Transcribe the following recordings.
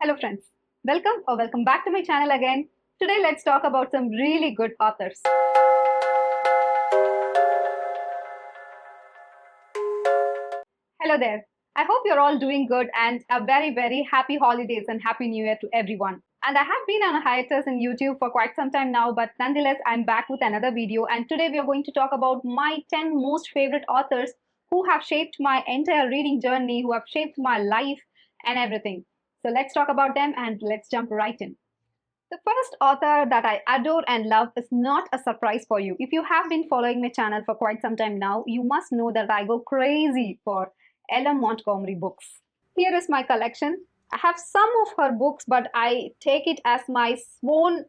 Hello friends, welcome back to my channel again. Today let's talk about some really good authors. Hello there. I hope you're all doing good and a very happy holidays and happy new year to everyone. And I have been on a hiatus in YouTube for quite some time now, but nonetheless I'm back with another video, and today we are going to talk about my 10 most favorite authors who have shaped my entire reading journey, who have shaped my life and everything. So let's talk about them and let's jump right in. The first author that I adore and love is not a surprise for you. If you have been following my channel for quite some time now, you must know that I go crazy for Elm Montgomery books. Here is my collection. I have some of her books, but I take it as my sworn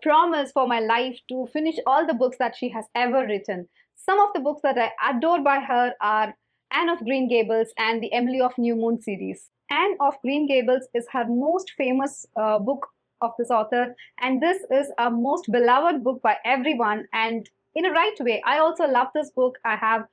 promise for my life to finish all the books that she has ever written. Some of the books that I adore by her are Anne of Green Gables and the Emily of New Moon series. Anne of Green Gables is her most famous book of this author, and this is a most beloved book by everyone, and in a right way. I also love this book. I have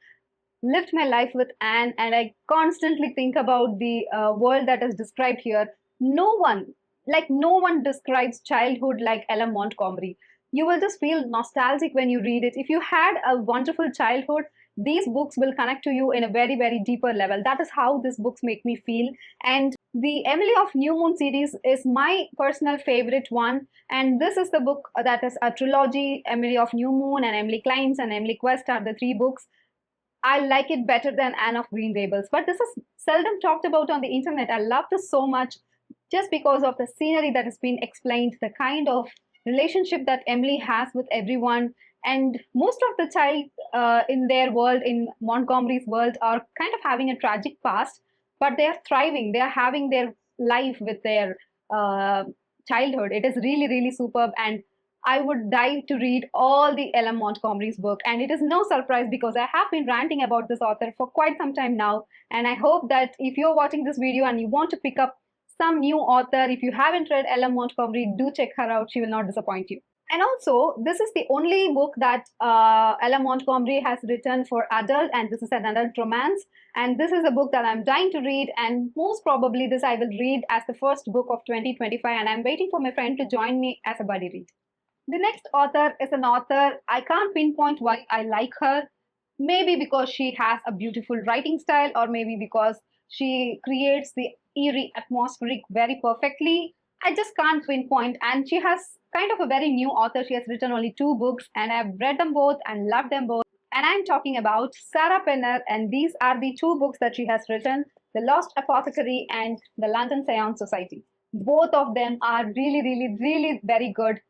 lived my life with Anne, and I constantly think about the world that is described here. No one describes childhood like Elm Montgomery. You will just feel nostalgic when you read it. If you had a wonderful childhood, these books will connect to you in a very deeper level. That is how these books make me feel. And the Emily of New Moon series is my personal favorite one. And this is the book that is a trilogy. Emily of New Moon and Emily Climbs and Emily Quest are the three books. I like it better than Anne of Green Gables, but this is seldom talked about on the internet. I love this so much just because of the scenery that has been explained, the kind of relationship that Emily has with everyone. And most of the child in their world, in Montgomery's world, are kind of having a tragic past, but they are thriving. They are having their life with their uh, childhood. It is really superb, and I would die to read all the Elm Montgomery's book. And it is no surprise because I have been ranting about this author for quite some time now. And I hope that if you're watching this video and you want to pick up some new author, if you haven't read Elm Montgomery, do check her out. She will not disappoint you. And also, this is the only book that Elm Montgomery has written for adult, and this is an adult romance. And this is a book that I'm dying to read, and most probably this I will read as the first book of 2025, and I'm waiting for my friend to join me as a buddy read. The next author is an author, I can't pinpoint why I like her. Maybe because she has a beautiful writing style, or maybe because she creates the eerie atmospheric very perfectly. I just can't pinpoint. And she has kind of a very new author. She has written only two books, and I've read them both and loved them both. And I'm talking about Sarah Penner, and these are the two books that she has written, The Lost Apothecary and The London Seance Society. Both of them are really very good.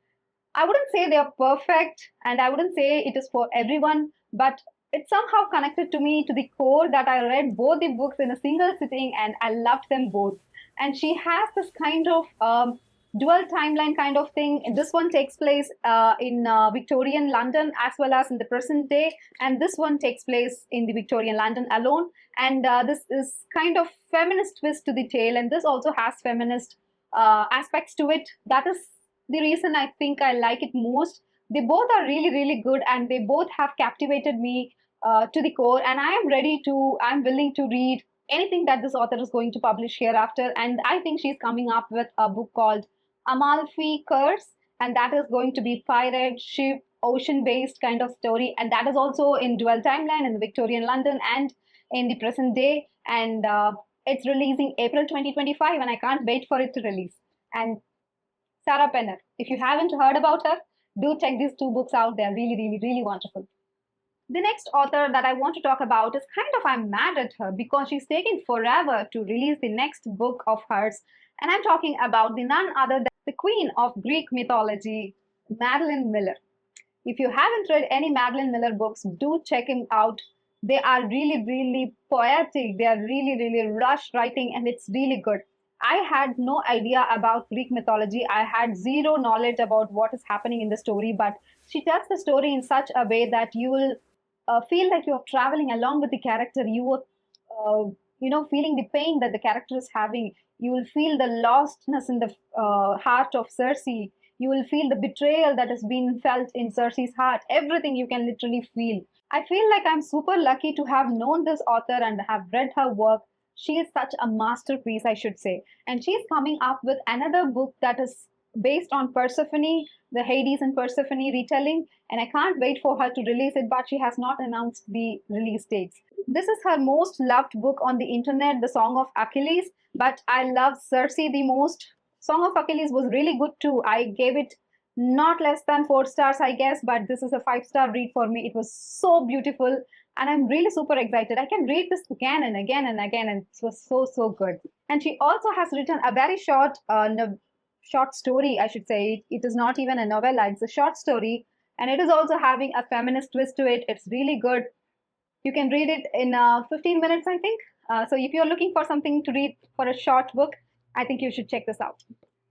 I wouldn't say they are perfect, and I wouldn't say it is for everyone, but it somehow connected to me to the core that I read both the books in a single sitting and I loved them both. And she has this kind of dual timeline kind of thing. This one takes place in Victorian London as well as in the present day, and this one takes place in the Victorian London alone. And this is kind of feminist twist to the tale, and this also has feminist aspects to it. That is the reason I think I like it most. They both are really good, and they both have captivated me to the core. And I'm willing to read anything that this author is going to publish hereafter. And I think she's coming up with a book called Amalfi Curse, and that is going to be pirate ship ocean based kind of story, and that is also in dual timeline in the Victorian London and in the present day. And it's releasing April 2025, and I can't wait for it to release. And Sarah Penner. If you haven't heard about her, do check these two books out. They're really wonderful. The next author that I want to talk about is kind of, I'm mad at her because she's taken forever to release the next book of hers. And I'm talking about the none other than the queen of Greek mythology, Madeline Miller. If you haven't read any Madeline Miller books, do check him out. They are really poetic. They are really rush writing, and it's really good. I had no idea about Greek mythology. I had zero knowledge about what is happening in the story, but she tells the story in such a way that you will feel like you're traveling along with the character. You will, feeling the pain that the character is having. You will feel the lostness in the heart of Circe. You will feel the betrayal that has been felt in Circe's heart. Everything you can literally feel. I feel like I'm super lucky to have known this author and have read her work. She is such a masterpiece, I should say. And she's coming up with another book that is based on Persephone, the Hades and Persephone retelling. And I can't wait for her to release it, but she has not announced the release dates. This is her most loved book on the internet, The Song of Achilles. But I love Circe the most. Song of Achilles was really good too. I gave it not less than 4 stars, I guess, but this is a 5-star read for me. It was so beautiful, and I'm really super excited. I can read this again and again and again, and it was so good. And she also has written a very short story, I should say. It is not even a novella; it's a short story, and it is also having a feminist twist to it. It's really good. You can read it in 15 minutes, I think. So if you're looking for something to read for a short book, I think you should check this out.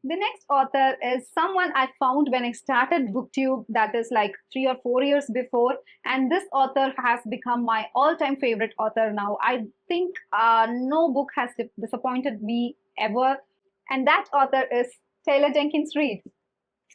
The next author is someone I found when I started BookTube, that is like 3 or 4 years before. And this author has become my all-time favorite author now. I think no book has disappointed me ever. And that author is Taylor Jenkins Reid.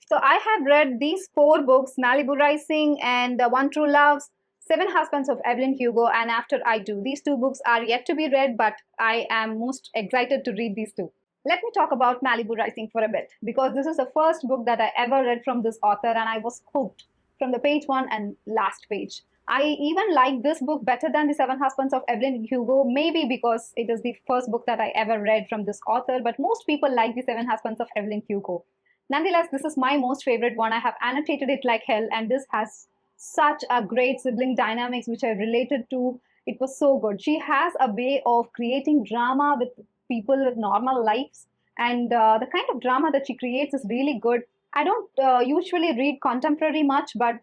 So I have read these 4 books, Malibu Rising and One True Loves, Seven Husbands of Evelyn Hugo, and After I Do. These 2 books are yet to be read, but I am most excited to read these 2. Let me talk about Malibu Rising for a bit, because this is the first book that I ever read from this author, and I was hooked from the page 1 and last page. I even like this book better than The Seven Husbands of Evelyn Hugo, maybe because it is the first book that I ever read from this author, but most people like The Seven Husbands of Evelyn Hugo. Nonetheless, this is my most favorite one. I have annotated it like hell, and this has such a great sibling dynamics which I related to. It was so good. She has a way of creating drama with people with normal lives, and the kind of drama that she creates is really good. I don't usually read contemporary much, but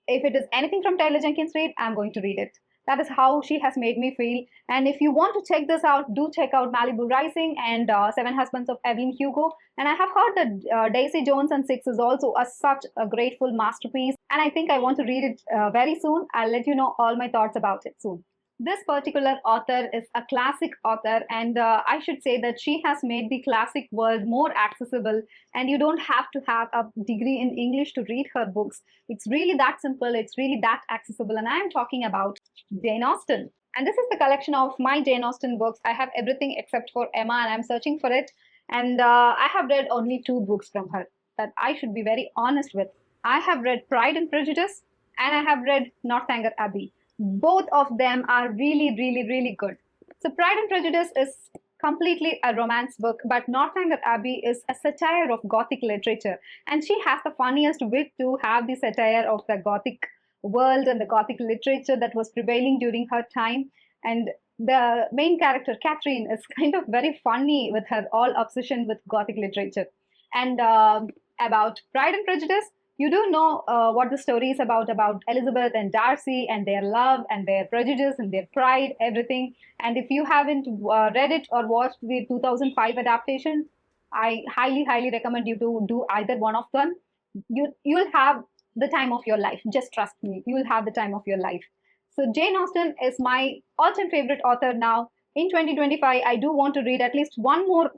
if it is anything from Taylor Jenkins Reid, I'm going to read it. That is how she has made me feel. And if you want to check this out, do check out Malibu Rising and Seven Husbands of Evelyn Hugo. And I have heard that Daisy Jones and Six is also such a grateful masterpiece. And I think I want to read it very soon. I'll let you know all my thoughts about it soon. This particular author is a classic author, and I should say that she has made the classic world more accessible, and you don't have to have a degree in English to read her books. It's really that simple, it's really that accessible, and I am talking about Jane Austen. And this is the collection of my Jane Austen books. I have everything except for Emma, and I'm searching for it. And I have read only 2 books from her that I should be very honest with. I have read Pride and Prejudice, and I have read Northanger Abbey. Both of them are really good. So Pride and Prejudice is completely a romance book, but Northanger Abbey is a satire of Gothic literature. And she has the funniest wit to have the satire of the Gothic world and the Gothic literature that was prevailing during her time. And the main character, Catherine, is kind of very funny with her all obsession with Gothic literature. And about Pride and Prejudice, you do know what the story is about Elizabeth and Darcy and their love and their prejudice and their pride, everything. And if you haven't read it or watched the 2005 adaptation, I highly recommend you to do either one of them. You'll have the time of your life. Just trust me, you will have the time of your life. So Jane Austen is my all-time favorite author now. In 2025, I do want to read at least one more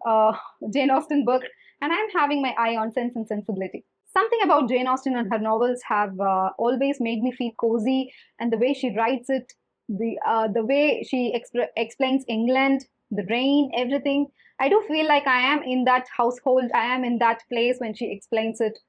Jane Austen book, and I'm having my eye on Sense and Sensibility. Something about Jane Austen and her novels have always made me feel cozy, and the way she writes it, the way she explains England, the rain, everything. I do feel like I am in that household, I am in that place when she explains it.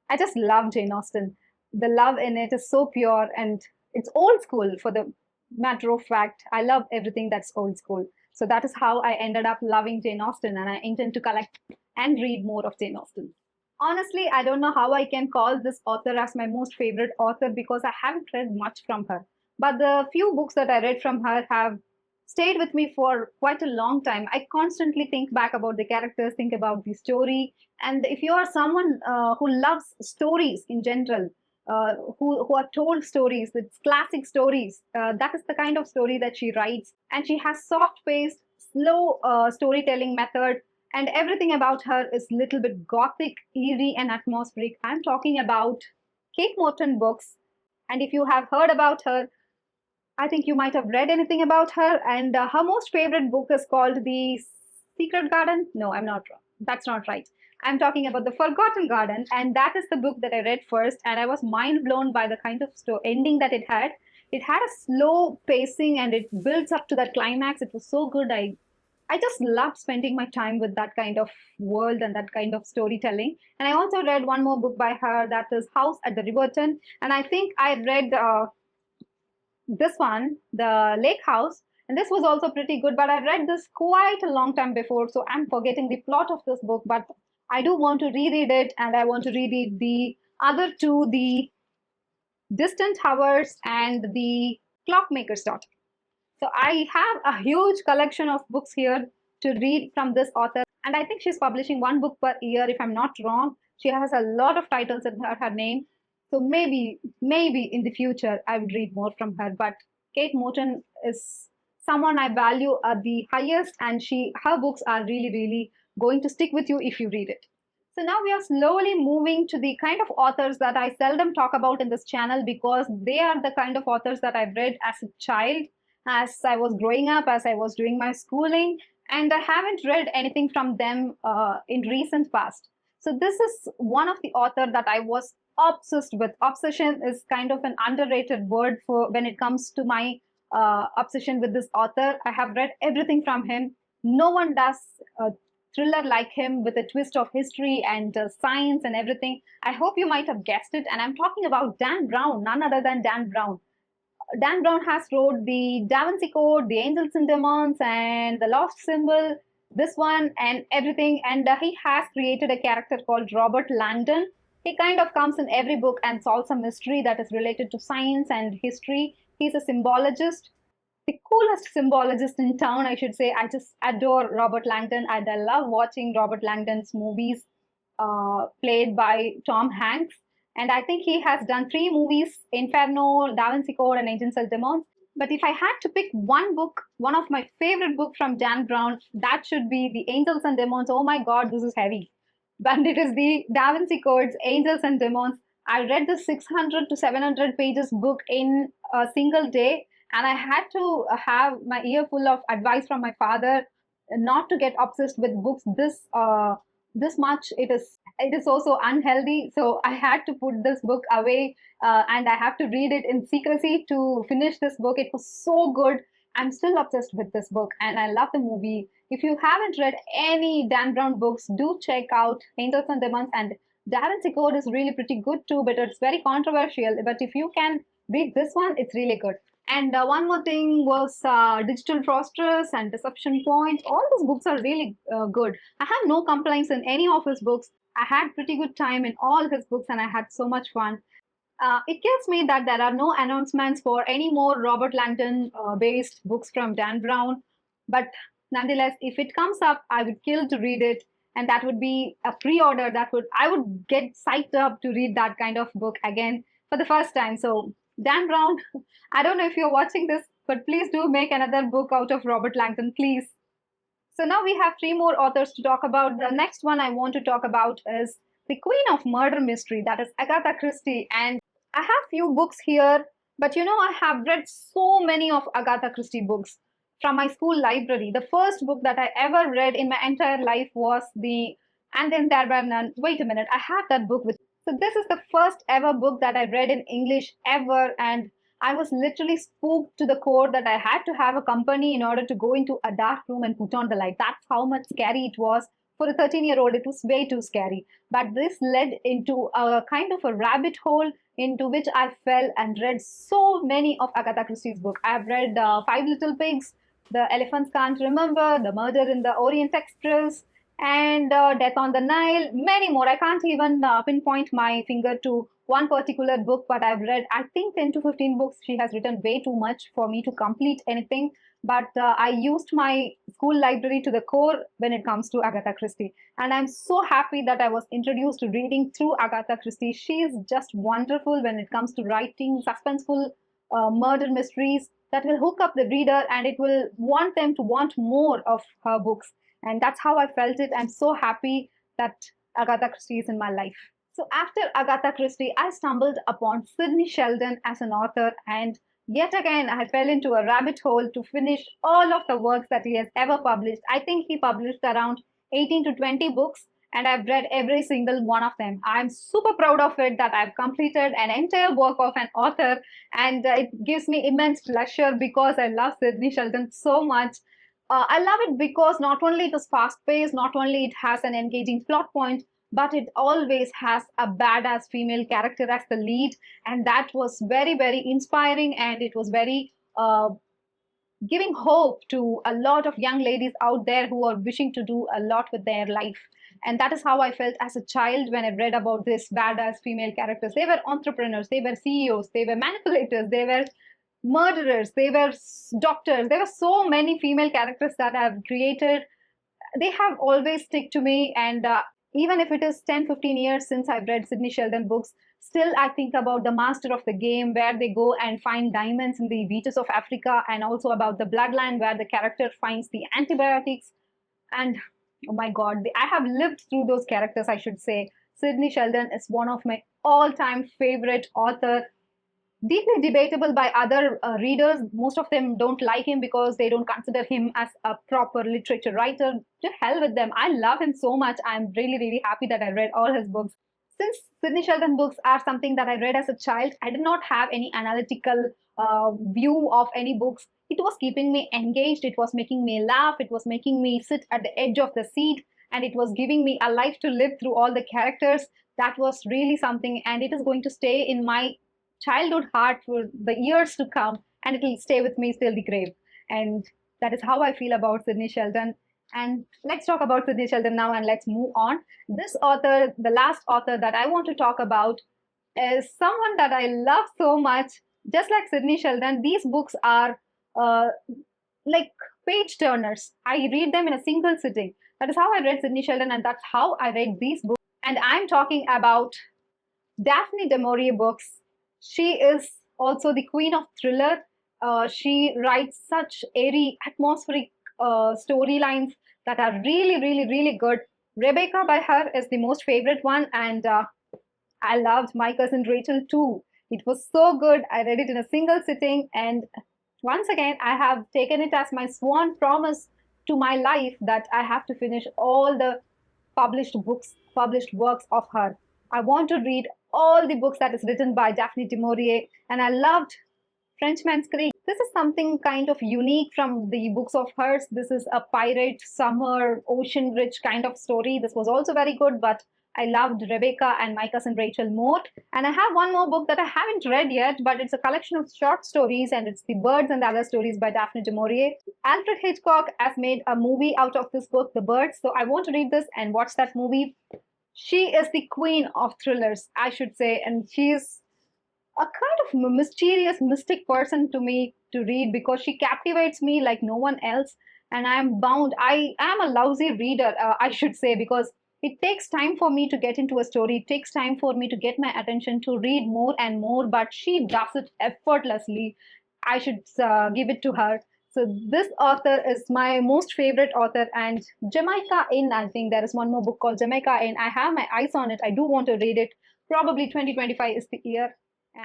I just love Jane Austen. The love in it is so pure, and it's old school for the matter of fact. I love everything that's old school. So that is how I ended up loving Jane Austen, and I intend to collect and read more of Jane Austen. Honestly, I don't know how I can call this author as my most favorite author because I haven't read much from her. But the few books that I read from her have stayed with me for quite a long time. I constantly think back about the characters, think about the story. And if you are someone who loves stories in general, who are told stories, it's classic stories, that is the kind of story that she writes. And she has soft-paced, slow storytelling method, and everything about her is a little bit gothic, eerie, and atmospheric. I'm talking about Kate Morton books. And if you have heard about her, I think you might have read anything about her. And her most favorite book is called The Secret Garden. No, I'm not wrong. That's not right. I'm talking about The Forgotten Garden. And that is the book that I read first. And I was mind blown by the kind of ending that it had. It had a slow pacing and it builds up to that climax. It was so good. I just love spending my time with that kind of world and that kind of storytelling. And I also read one more book by her, that is House at the Riverton. And I think I read this one, The Lake House, and this was also pretty good. But I read this quite a long time before, so I'm forgetting the plot of this book. But I do want to reread it, and I want to reread the other two, The Distant Hours and The Clockmaker's Daughter. So I have a huge collection of books here to read from this author, and I think she's publishing one book per year, if I'm not wrong. She has a lot of titles in her name. So maybe in the future I would read more from her. But Kate Morton is someone I value at the highest, and her books are really going to stick with you if you read it. So now we are slowly moving to the kind of authors that I seldom talk about in this channel, because they are the kind of authors that I've read as a child, as I was growing up, as I was doing my schooling, and I haven't read anything from them in recent past. So this is one of the author that I was obsessed with. Obsession is kind of an underrated word for when it comes to my obsession with this author. I have read everything from him. No one does thriller like him, with a twist of history and science and everything. I hope you might have guessed it, and I'm talking about Dan Brown, none other than Dan Brown. Dan Brown has wrote the Da Vinci Code, the Angels and Demons, and the Lost Symbol, this one and everything. And he has created a character called Robert Langdon. He kind of comes in every book and solves a mystery that is related to science and history. He's a symbologist, the coolest symbologist in town, I should say. I just adore Robert Langdon, and I love watching Robert Langdon's movies played by Tom Hanks. And I think he has done 3 movies: Inferno, Da Vinci Code, and Agents and Demons. But if I had to pick one book, one of my favorite books from Dan Brown, that should be The Angels and Demons. Oh my God, this is heavy. But it is the Da Vinci Code's Angels and Demons. I read the 600 to 700 pages book in a single day, and I had to have my ear full of advice from my father not to get obsessed with books this much. It is also unhealthy, so I had to put this book away, and I have to read it in secrecy to finish this book. It was so good. I'm still obsessed with this book, and I love the movie. If you haven't read any Dan Brown books, do check out Angels and Demons. And Da Vinci Code is really pretty good too, but it's very controversial. But if you can read this one, it's really good. And one more thing was Digital Frosters and Deception Point. All these books are really good. I have no complaints in any of his books. I had pretty good time in all his books, and I had so much fun. It kills me that there are no announcements for any more Robert Langdon based books from Dan Brown. But nonetheless, if it comes up, I would kill to read it. And that would be a pre-order. I would get psyched up to read that kind of book again for the first time. So Dan Brown, I don't know if you're watching this, but please do make another book out of Robert Langdon, please. So now we have 3 more authors to talk about. The next one I want to talk about is the Queen of Murder Mystery, that is Agatha Christie. And I have few books here, but I have read so many of Agatha Christie books from my school library. The first book that I ever read in my entire life was And Then There Were None. Wait a minute, I have that book with. So this is the first ever book that I read in English ever, and I was literally spooked to the core that I had to have a company in order to go into a dark room and put on the light. That's how much scary it was. For a 13-year-old, it was way too scary. But this led into a kind of a rabbit hole into which I fell and read so many of Agatha Christie's books. I've read Five Little Pigs, The Elephants Can't Remember, The Murder in the Orient Express, and Death on the Nile, many more. I can't even pinpoint my finger to one particular book, but I've read, I think, 10 to 15 books. She has written way too much for me to complete anything. But I used my school library to the core when it comes to Agatha Christie. And I'm so happy that I was introduced to reading through Agatha Christie. She is just wonderful when it comes to writing suspenseful murder mysteries that will hook up the reader, and it will want them to want more of her books. And that's how I felt it. I'm so happy that Agatha Christie is in my life. So after Agatha Christie, I stumbled upon Sidney Sheldon as an author, and yet again, I fell into a rabbit hole to finish all of the works that he has ever published. I think he published around 18 to 20 books, and I've read every single one of them. I'm super proud of it that I've completed an entire work of an author, and it gives me immense pleasure because I love Sidney Sheldon so much. I love it because not only it is fast paced, not only it has an engaging plot point, but it always has a badass female character as the lead, and that was very, very inspiring, and it was very giving hope to a lot of young ladies out there who are wishing to do a lot with their life. And that is how I felt as a child when I read about this badass female characters. They were entrepreneurs, they were CEOs, they were manipulators, they were murderers, they were doctors. There were so many female characters that I've created. They have always stick to me, and even if it is 10-15 years since I've read Sidney Sheldon books, still I think about the master of the game, where they go and find diamonds in the beaches of Africa, and also about the bloodline where the character finds the antibiotics. And oh my god, I have lived through those characters, I should say. Sidney Sheldon is one of my all-time favorite author, deeply debatable by other readers. Most of them don't like him because they don't consider him as a proper literature writer. To hell with them. I love him so much. I'm really, really happy that I read all his books. Since Sidney Sheldon books are something that I read as a child, I did not have any analytical view of any books. It was keeping me engaged, it was making me laugh, it was making me sit at the edge of the seat, and it was giving me a life to live through all the characters. That was really something, and it is going to stay in my childhood heart for the years to come, and it will stay with me till the grave. And that is how I feel about Sidney Sheldon. And let's talk about Sidney Sheldon now, and let's move on. This author, the last author that I want to talk about, is someone that I love so much. Just like Sidney Sheldon, these books are like page turners. I read them in a single sitting. That is how I read Sidney Sheldon, and that's how I read these books. And I'm talking about Daphne du Maurier books. She is also the queen of thriller. She writes such airy, atmospheric storylines that are really, really, really good. Rebecca by her is the most favorite one, and I loved My Cousin Rachel too. It was so good. I read it in a single sitting, and once again, I have taken it as my swan promise to my life that I have to finish all the published books, published works of her. I want to read all the books that is written by Daphne du Maurier, and I loved Frenchman's Creek. This is something kind of unique from the books of hers. This is a pirate, summer, ocean-rich kind of story. This was also very good, but I loved Rebecca and My Cousin Rachel more. And I have one more book that I haven't read yet, but it's a collection of short stories, and it's The Birds and the Other Stories by Daphne du Maurier. Alfred Hitchcock has made a movie out of this book, The Birds, so I want to read this and watch that movie. She is the queen of thrillers, I should say, and she is a kind of mysterious, mystic person to me to read because she captivates me like no one else. And I am bound. I am a lousy reader, I should say, because it takes time for me to get into a story. It takes time for me to get my attention to read more and more, but she does it effortlessly. I should give it to her. So this author is my most favorite author, and Jamaica Inn, I think there is one more book called Jamaica Inn. I have my eyes on it. I do want to read it. Probably 2025 is the year.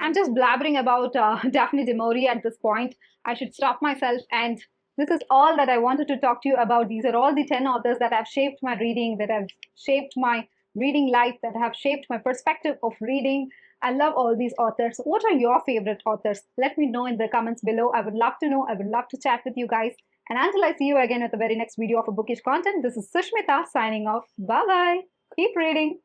I'm just blabbering about Daphne du Maurier at this point. I should stop myself, and this is all that I wanted to talk to you about. These are all the 10 authors that have shaped my reading, that have shaped my reading life, that have shaped my perspective of reading. I love all these authors. What are your favorite authors? Let me know in the comments below. I would love to know. I would love to chat with you guys. And until I see you again with the very next video of a bookish content, this is Sushmita signing off. Bye-bye. Keep reading.